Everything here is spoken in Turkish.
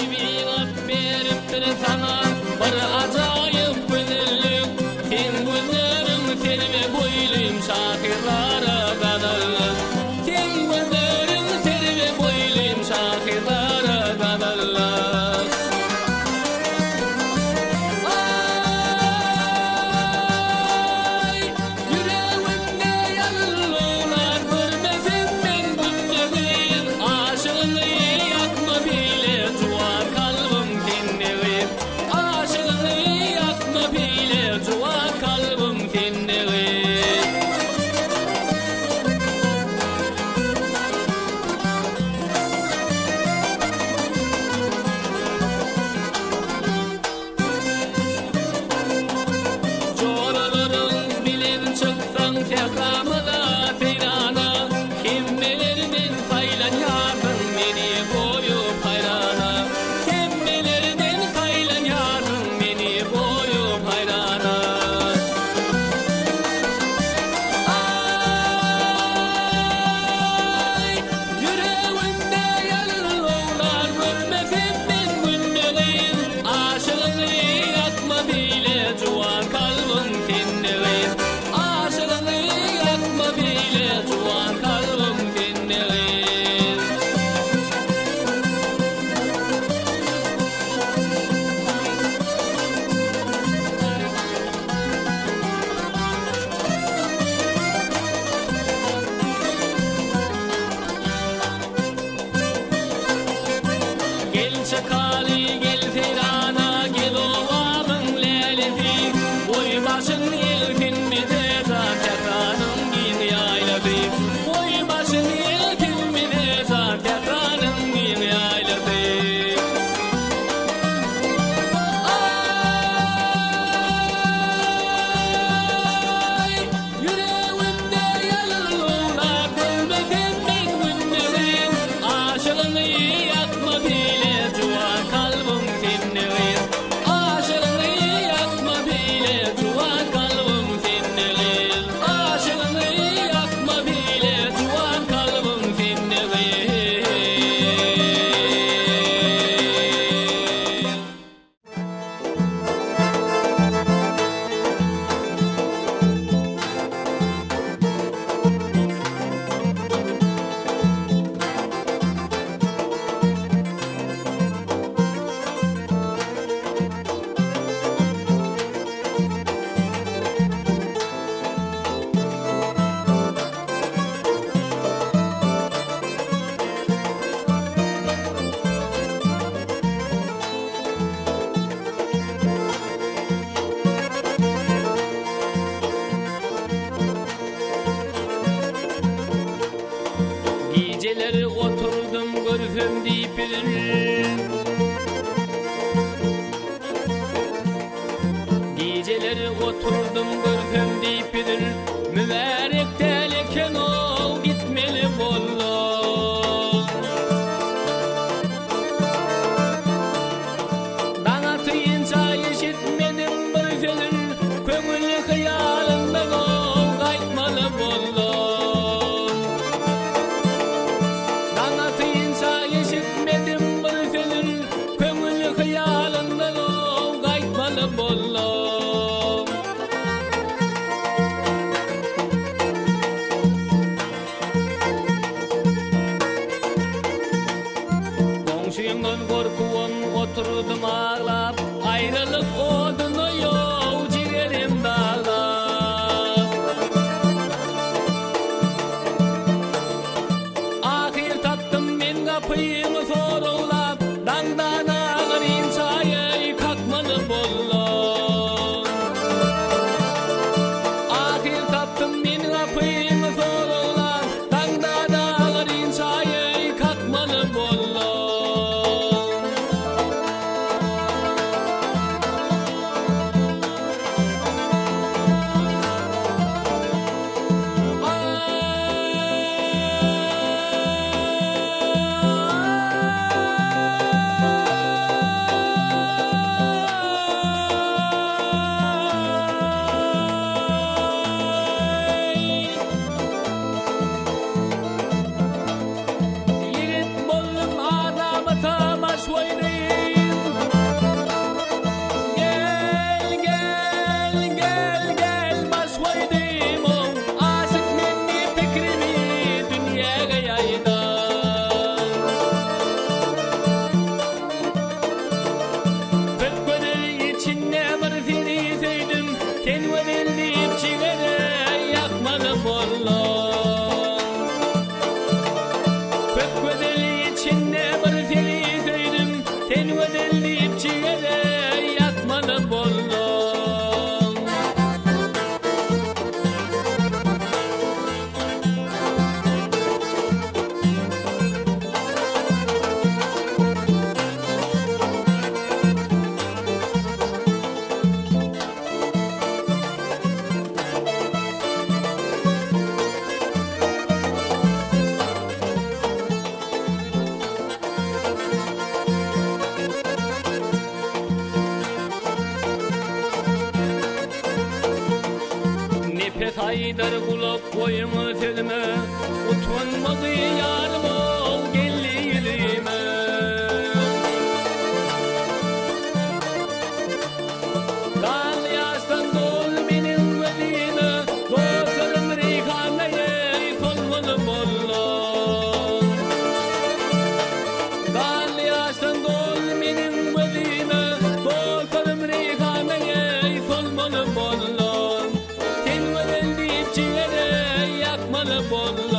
Tebiat beripdir sana bir acayip güzellik. Sen gözlerin serve boyluyum şahirlara gadallık. Sen gözlerin serve boyluyum şahirlara gadallık. Ay, yüreğimde yanıllar görmesin ben günleri. Aşığını yakma bile cuvar kalbim kendini. Aşığını yakma bile cuvar kalbim kendini. Çoraların bilen çıksan tekamına feyrana. Kimmelerden faylan yarın beni koyup hayrana. Kimmelerden faylan yarın beni koyup hayrana. Ay, yüreğimde yanıllar görmesin ben günleri. Aşığını yakma bile cuvan kalbim kendini. Aşığını yakma bile cuvan kalbim kendini. Gel çakali gel feyrana gel ovamın leleti. Boy başın yelkinmede zaten giyin yayladı. Boy başın yelkinmede zaten giyin yayladı. Ay, yüreğimde yanıllar görmesin ben günleri. Aşığını yakma bile cuvan kalbim kendini. Aşığını yakma bile cuvan kalbim kendini. Aşığını yakma bile cuvan kalbim kendini. Geceleri oturdum görfüm deyip Geceleri oturdum görfüm deyip mübarek teleken ol gitmeli bollu. Bana tıyınca işitmedim bir sözün. Köngül hıyalında ol kaytmalı bollu. Anlatıyınca işitmedim bir sözün. Köngül hıyalında ol kaytmalı bollu. Pes haydar kulak koyma selime, utanmadı yarım ol gelliğime. Kal yaştan dol benim velime, dostlarım reyhaneye solmalı bollon. Kal yaştan dol benim velime, dostlarım reyhaneye solmalı bollon. Sen veren deyip çiğere yakmalı bollon.